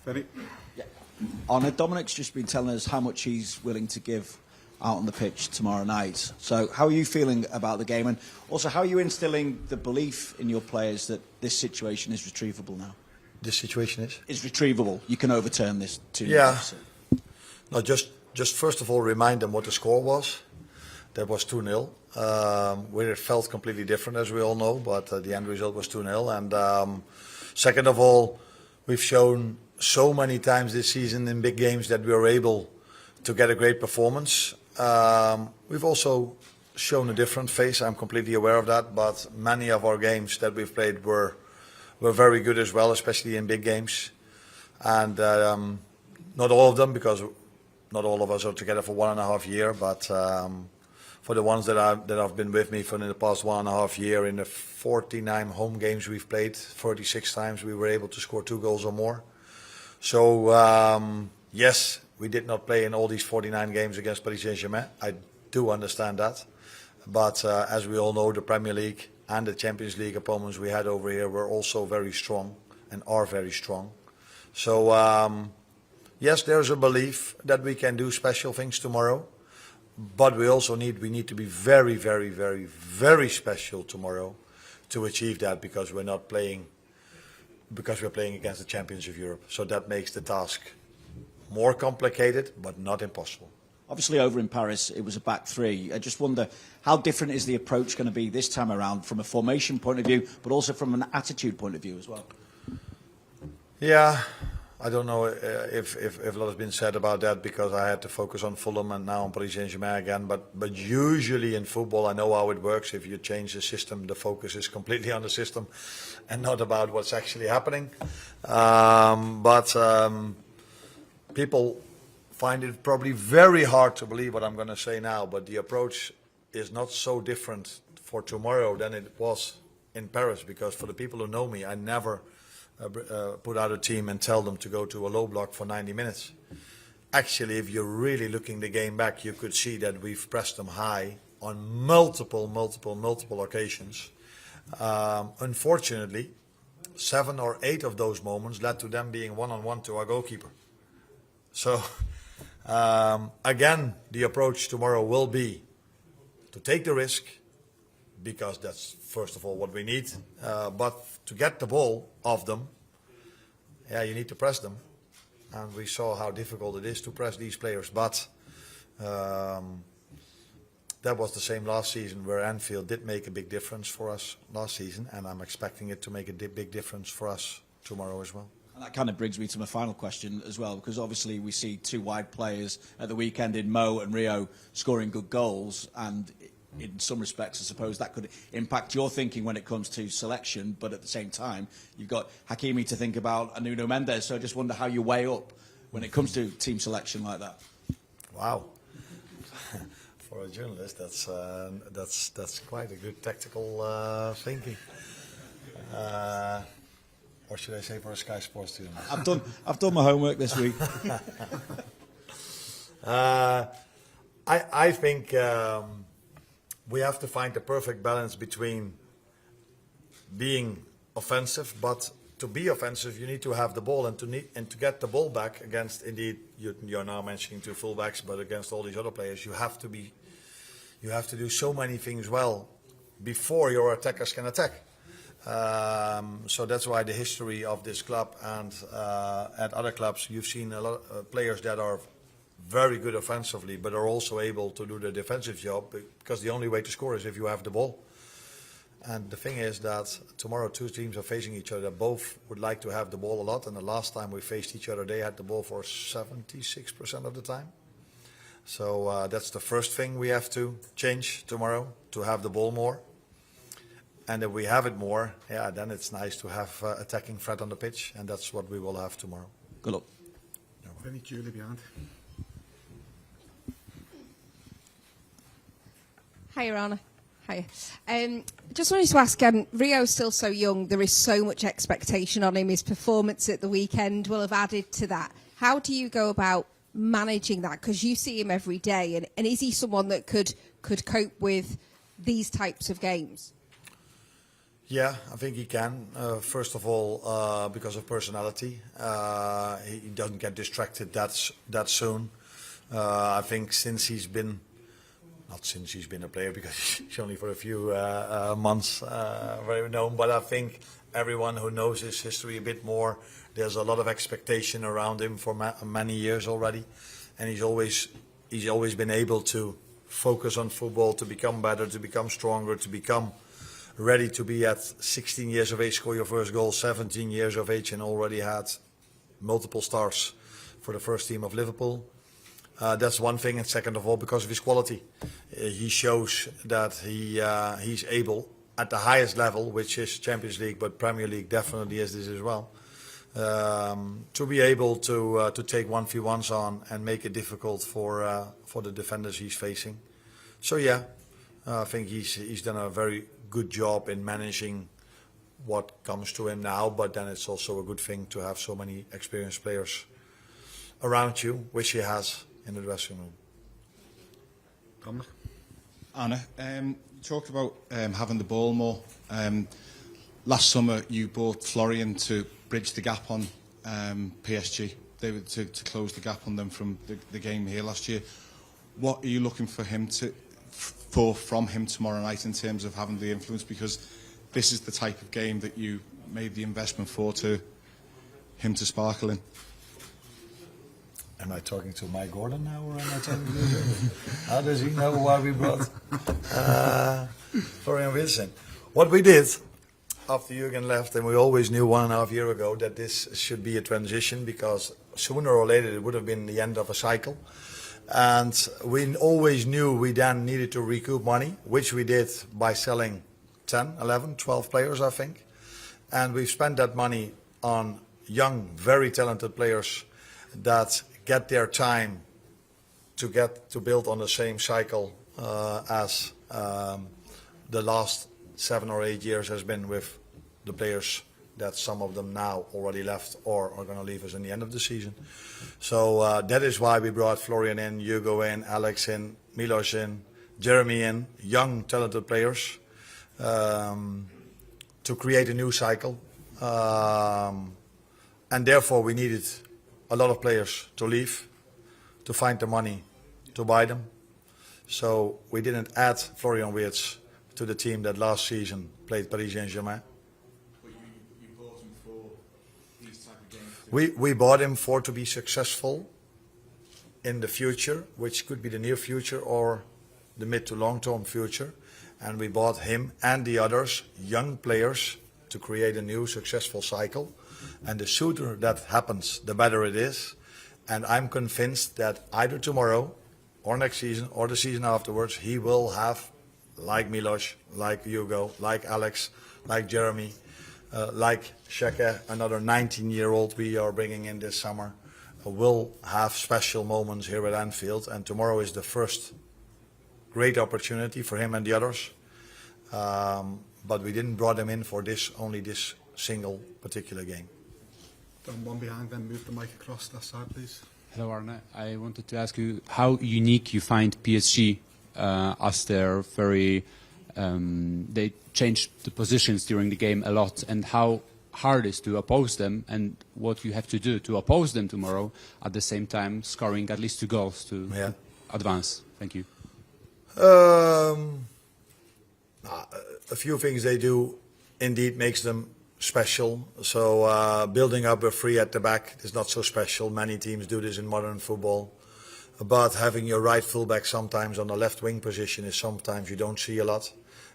Ferry? Yeah. Arne, Dominic's just been telling us how much he's willing to give out on the pitch tomorrow night. So how are you feeling about the game? And also, how are you instilling the belief in your players that this situation is retrievable now? This situation is? Is retrievable. You can overturn this 2-0 deficit. No, just first of all remind them what the score was. That was 2-0. Where it felt completely different, as we all know, but the end result was 2-0. And second of all, we've shown so many times this season in big games that we are able to get a great performance. We've also shown a different face. I'm completely aware of that, but many of our games that we've played were very good as well, especially in big games. And not all of them, because not all of us are together for 1.5 years, but for the ones that have been with me for the past 1.5 years, in the 49 home games we've played, 36 times we were able to score 2 goals or more. So yes, we did not play in all these 49 games against Paris Saint-Germain. I do understand that. But as we all know, the Premier League and the Champions League opponents we had over here were also very strong and are very strong. So yes, there's a belief that we can do special things tomorrow. But we also need to be very, very, very, very special tomorrow to achieve that, because we're playing against the champions of Europe. So that makes the task more complicated, but not impossible. Obviously, over in Paris, it was a back three. I just wonder, how different is the approach going to be this time around from a formation point of view, but also from an attitude point of view as well? Yeah, I don't know if a lot has been said about that, because I had to focus on Fulham and now on Paris Saint-Germain again. But usually in football, I know how it works. If you change the system, the focus is completely on the system and not about what's actually happening. People find it probably very hard to believe what I'm going to say now, but the approach is not so different for tomorrow than it was in Paris, because for the people who know me, I never put out a team and tell them to go to a low block for 90 minutes. Actually, if you're really looking the game back, you could see that we've pressed them high on multiple occasions. Unfortunately, 7 or 8 of those moments led to them being one-on-one to our goalkeeper. So, again, the approach tomorrow will be to take the risk, because that's first of all what we need. But to get the ball off them, yeah, you need to press them. And we saw how difficult it is to press these players. But that was the same last season, where Anfield did make a big difference for us last season. And I'm expecting it to make a big difference for us tomorrow as well. And that kind of brings me to my final question as well, because obviously we see 2 wide players at the weekend in Mo and Rio scoring good goals, and in some respects, I suppose that could impact your thinking when it comes to selection, but at the same time, you've got Hakimi to think about and Nuno Mendes, so I just wonder how you weigh up when it comes to team selection like that. Wow. For a journalist, that's quite a good tactical thinking. Or should I say for a Sky Sports student? I've done my homework this week. I think we have to find the perfect balance between being offensive, but to be offensive, you need to have the ball, and to get the ball back against, indeed, you're now mentioning 2 fullbacks, but against all these other players, you have to do so many things well before your attackers can attack. So that's why the history of this club and at other clubs, you've seen a lot of players that are very good offensively, but are also able to do the defensive job, because the only way to score is if you have the ball. And the thing is that tomorrow 2 teams are facing each other. Both would like to have the ball a lot, and the last time we faced each other, they had the ball for 76% of the time. So that's the first thing we have to change tomorrow, to have the ball more. And if we have it more, yeah, then it's nice to have attacking threat on the pitch, and that's what we will have tomorrow. Good luck. Very Julie behind. Hi, Arne. Hi. Just wanted to ask, Rio's still so young. There is so much expectation on him. His performance at the weekend will have added to that. How do you go about managing that? Because you see him every day. And is he someone that could cope with these types of games? Yeah, I think he can. First of all, because of personality, he doesn't get distracted that soon. I think since he's been, not since he's been a player, because he's only for a few months very known, but I think everyone who knows his history a bit more, there's a lot of expectation around him for many years already, and he's always been able to focus on football, to become better, to become stronger, to become ready to be at 16 years of age, score your first goal, 17 years of age, and already had multiple stars for the first team of Liverpool. That's one thing, and second of all, because of his quality. He shows that he's able, at the highest level, which is Champions League, but Premier League definitely is this as well, to be able to take 1v1s on and make it difficult for the defenders he's facing. So yeah, I think he's done a very good job in managing what comes to him now, but then it's also a good thing to have so many experienced players around you, which he has in the dressing room. Dominic? Arne, you talked about having the ball more. Last summer you bought Florian to bridge the gap on PSG. They were to close the gap on them from the game here last year. What are you looking for him from him tomorrow night in terms of having the influence? Because this is the type of game that you made the investment for, to him to sparkle in. Am I talking to Mike Gordon now, or am I talking to you? How does he know why we brought Florian Wirtz? What we did after Jurgen left, and we always knew 1.5 years ago that this should be a transition, because sooner or later it would have been the end of a cycle. And we always knew we then needed to recoup money, which we did by selling 10, 11, 12 players, I think. And we've spent that money on young, very talented players that get their time to build on the same cycle as the last 7 or 8 years has been with the players that some of them now already left or are going to leave us in the end of the season. So that is why we brought Florian in, Hugo in, Alex in, Milos in, Jeremy in, young talented players, to create a new cycle. And therefore we needed a lot of players to leave, to find the money to buy them. So we didn't add Florian Wirtz to the team that last season played Paris Saint-Germain. But you bought him for these type of games? We bought him to be successful in the future, which could be the near future or the mid to long-term future. And we bought him and the others, young players, to create a new successful cycle. And the sooner that happens, the better it is. And I'm convinced that either tomorrow or next season or the season afterwards, he will have, like Milos, like Hugo, like Alex, like Jeremy, like Sheke, another 19-year-old we are bringing in this summer, will have special moments here at Anfield. And tomorrow is the first great opportunity for him and the others. But we didn't brought him in for only this single particular game. Down one behind, then move the mic across that side, please. Hello, Arne. I wanted to ask you how unique you find PSG as they're very... they change the positions during the game a lot, and how hard it is to oppose them, and what you have to do to oppose them tomorrow, at the same time scoring at least 2 goals to advance. Thank you. A few things they do indeed makes them special. So building up a three at the back is not so special. Many teams do this in modern football. But having your right fullback sometimes on the left wing position is sometimes you don't see a lot.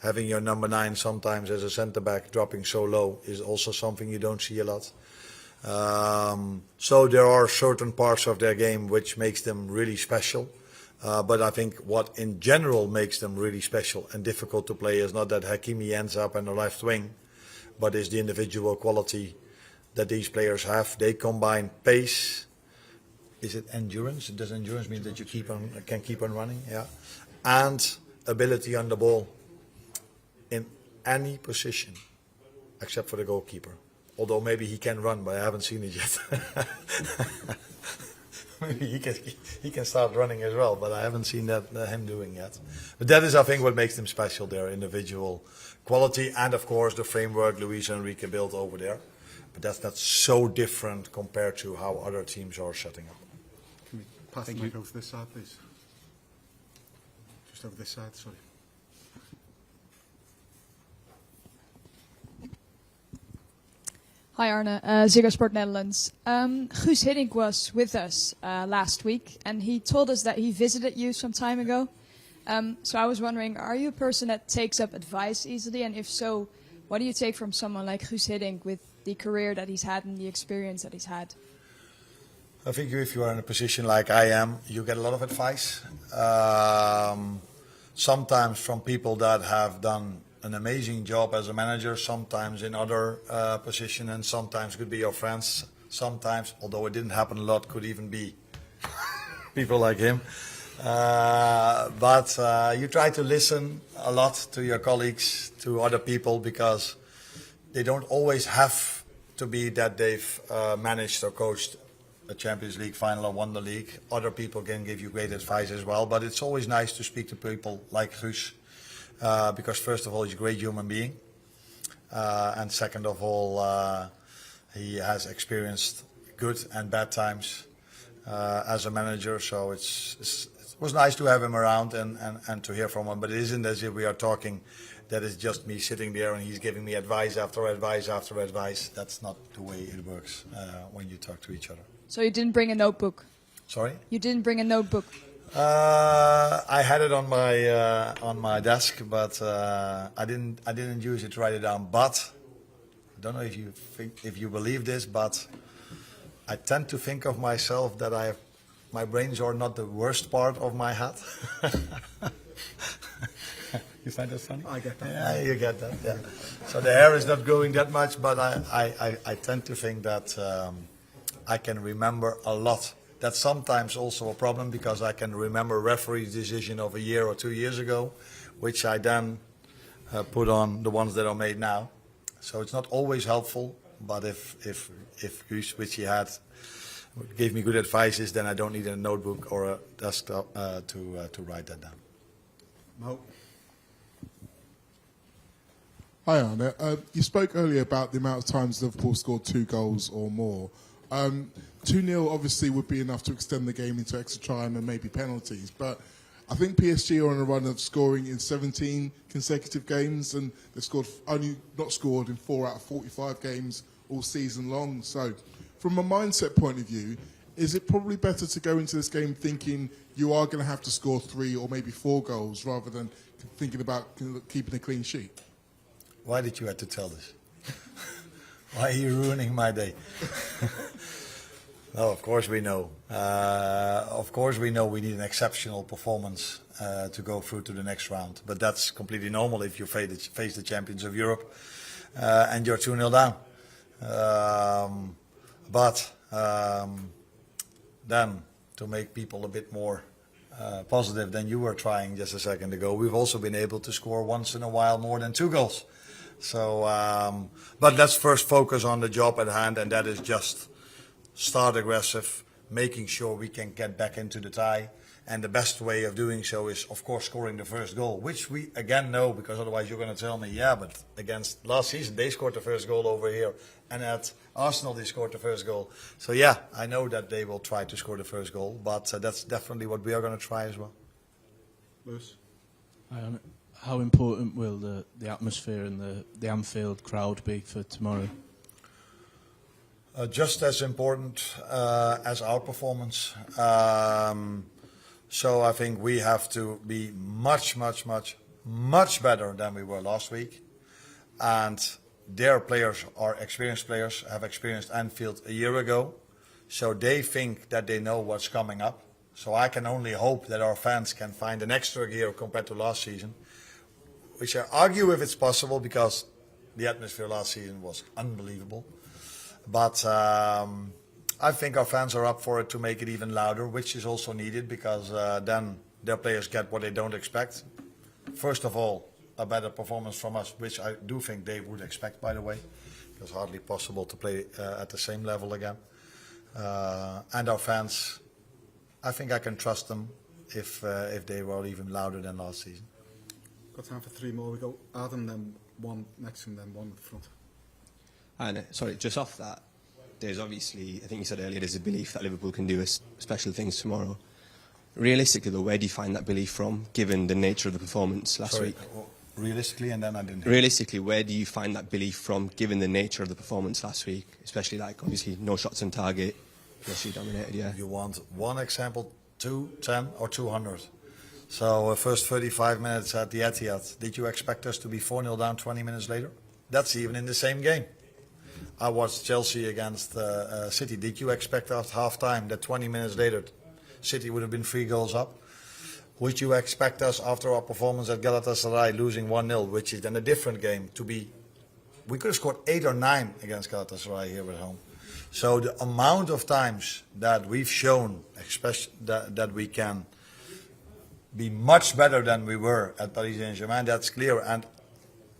Having your number 9 sometimes as a centre back dropping so low is also something you don't see a lot. So there are certain parts of their game which makes them really special. But I think what in general makes them really special and difficult to play is not that Hakimi ends up on the left wing, but is the individual quality that these players have. They combine pace. Is it endurance? Does endurance mean that you can keep on running? Yeah. And ability on the ball in any position, except for the goalkeeper. Although maybe he can run, but I haven't seen it yet. maybe he can start running as well, but I haven't seen that him doing yet. But that is, I think, what makes them special, their individual quality, and of course the framework Luis Enrique built over there. But that's not so different compared to how other teams are setting up. Can we pass the mic over to this side, please? Just over this side, sorry. Hi Arne, Ziggo Sport Netherlands. Guus Hiddink was with us last week and he told us that he visited you some time ago. So I was wondering, are you a person that takes up advice easily? And if so, what do you take from someone like Guus Hiddink with the career that he's had and the experience that he's had? I think if you are in a position like I am, you get a lot of advice. Sometimes from people that have done an amazing job as a manager, sometimes in other position, and sometimes could be your friends. Sometimes, although it didn't happen a lot, could even be people like him. But you try to listen a lot to your colleagues, to other people, because they don't always have to be that they've managed or coached a Champions League final or won the league. Other people can give you great advice as well, but it's always nice to speak to people like Guus. Because first of all, he's a great human being, and second of all, he has experienced good and bad times as a manager. So it was nice to have him around and to hear from him. But it isn't as if we are talking that it's just me sitting there and he's giving me advice after advice after advice. That's not the way it works when you talk to each other. So you didn't bring a notebook? Sorry? You didn't bring a notebook? I had it on my desk, but I didn't use it to write it down. But I don't know if you believe this, but I tend to think of myself that my brains are not the worst part of my head. You find that funny? I get that. Yeah, you get that. Yeah. So the hair is not growing that much, but I tend to think that I can remember a lot. That's sometimes also a problem, because I can remember a referee's decision of a year or 2 years ago, which I then put on the ones that are made now. So it's not always helpful, but if Guus, which he had, gave me good advices, then I don't need a notebook or a desktop to write that down. Mo. Hi Arne, you spoke earlier about the amount of times Liverpool scored 2 goals or more. 2-0 obviously would be enough to extend the game into extra time and maybe penalties, but I think PSG are on a run of scoring in 17 consecutive games, and they've not scored in 4 out of 45 games all season long. So from a mindset point of view, is it probably better to go into this game thinking you are going to have to score 3 or maybe 4 goals rather than thinking about keeping a clean sheet? Why did you have to tell this? Why are you ruining my day? No, of course we know. Of course we know we need an exceptional performance to go through to the next round. But that's completely normal if you face the champions of Europe and you're 2-0 down. But then, to make people a bit more positive than you were trying just a second ago, we've also been able to score once in a while more than 2 goals. So, but let's first focus on the job at hand, and that is just start aggressive, making sure we can get back into the tie. And the best way of doing so is, of course, scoring the first goal, which we again know, because otherwise you're going to tell me, yeah, but against last season they scored the first goal over here, and at Arsenal they scored the first goal. So yeah, I know that they will try to score the first goal, but that's definitely what we are going to try as well. Lewis. How important will the atmosphere and the Anfield crowd be for tomorrow? Just as important as our performance. So I think we have to be much better than we were last week. And their players are experienced players, have experienced Anfield a year ago. So they think that they know what's coming up. So I can only hope that our fans can find an extra gear compared to last season, which I argue if it's possible, because the atmosphere last season was unbelievable. But I think our fans are up for it to make it even louder, which is also needed, because then their players get what they don't expect. First of all, a better performance from us, which I do think they would expect, by the way. It's hardly possible to play at the same level again. And our fans I think I can trust them if they were even louder than last season. Got time for 3 more. We go Adam, then one next to him, then one at the front. And sorry, just off that, there's obviously, I think you said earlier, there's a belief that Liverpool can do special things tomorrow. Realistically, though, where do you find that belief from, given the nature of the performance last week? Realistically, and then I didn't. Realistically, where do you find that belief from, given the nature of the performance last week? Especially, like, obviously, no shots on target. Yes, you dominated, yeah. You want one example, 2, 10, or 200? So, first 35 minutes at the Etihad. Did you expect us to be 4-0 down 20 minutes later? That's even in the same game. I watched Chelsea against City. Did you expect after half-time that 20 minutes later City would have been 3 goals up? Would you expect us after our performance at Galatasaray losing 1-0, which is then a different game, to be... We could have scored 8 or 9 against Galatasaray here at home. So the amount of times that we've shown, especially that we can be much better than we were at Paris Saint-Germain, that's clear. And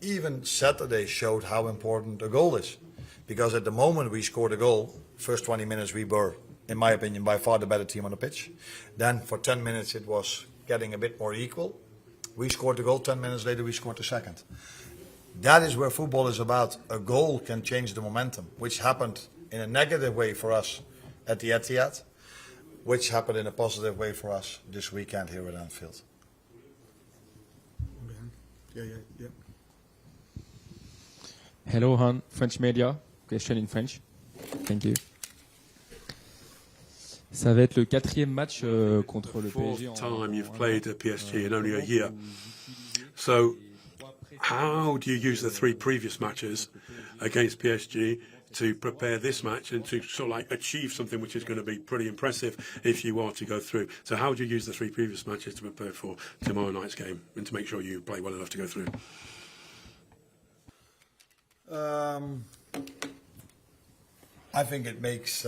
even Saturday showed how important a goal is. Because at the moment we scored a goal, first 20 minutes we were, in my opinion, by far the better team on the pitch. Then for 10 minutes it was getting a bit more equal. We scored the goal, 10 minutes later we scored the second. That is where football is about. A goal can change the momentum, which happened in a negative way for us at the Etihad, which happened in a positive way for us this weekend here at Anfield. Yeah. Hello, Han, French media. Question in French. Thank you. Ça va être le 4e match contre le PSG. Fourth time you've played at PSG in only a year. So, how do you use the 3 previous matches against PSG to prepare this match and to sort of like achieve something which is going to be pretty impressive if you are to go through? So, how do you use the 3 previous matches to prepare for tomorrow night's game and to make sure you play well enough to go through? I think it makes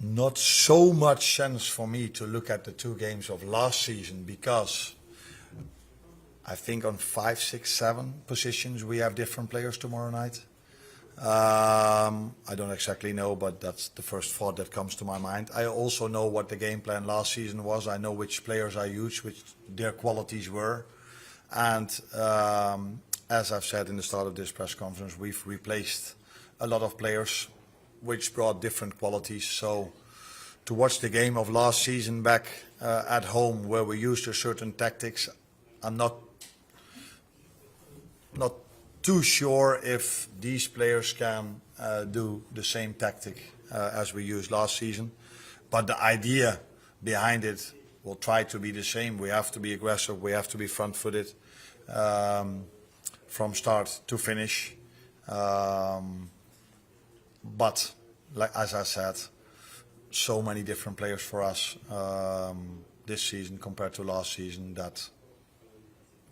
not so much sense for me to look at the 2 games of last season, because I think on 5, 6, 7 positions we have different players tomorrow night. I don't exactly know, but that's the first thought that comes to my mind. I also know what the game plan last season was. I know which players I used, which their qualities were. And as I've said in the start of this press conference, we've replaced a lot of players which brought different qualities. So to watch the game of last season back at home where we used a certain tactics, I'm not too sure if these players can do the same tactic as we used last season. But the idea behind it will try to be the same. We have to be aggressive, we have to be front-footed from start to finish. But like as I said, so many different players for us this season compared to last season that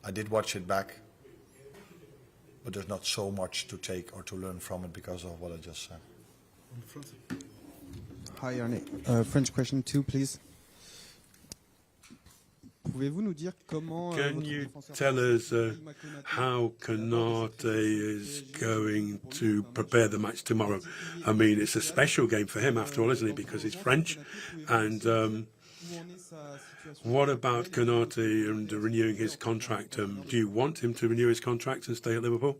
I did watch it back, but there's not so much to take or to learn from it because of what I just said. On the front. Hi Arne, French question 2 please. Pouvez-vous nous dire comment Can you tell us how Konate is going to prepare the match tomorrow? I mean, it's a special game for him after all, isn't it? Because he's French. And what about Konate and renewing his contract? Do you want him to renew his contract and stay at Liverpool?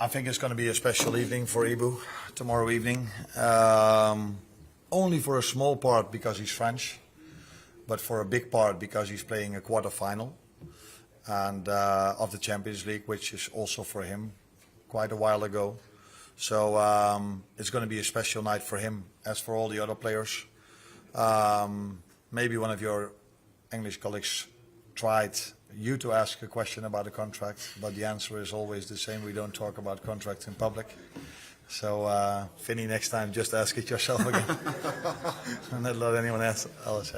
I think it's going to be a special evening for Ibu tomorrow evening. Only for a small part because he's French, but for a big part because he's playing a quarter-final and of the Champions League, which is also for him quite a while ago. So it's going to be a special night for him, as for all the other players. Maybe one of your English colleagues tried you to ask a question about a contract, but the answer is always the same. We don't talk about contracts in public. So, Vinny, next time just ask it yourself again and not let anyone else ask.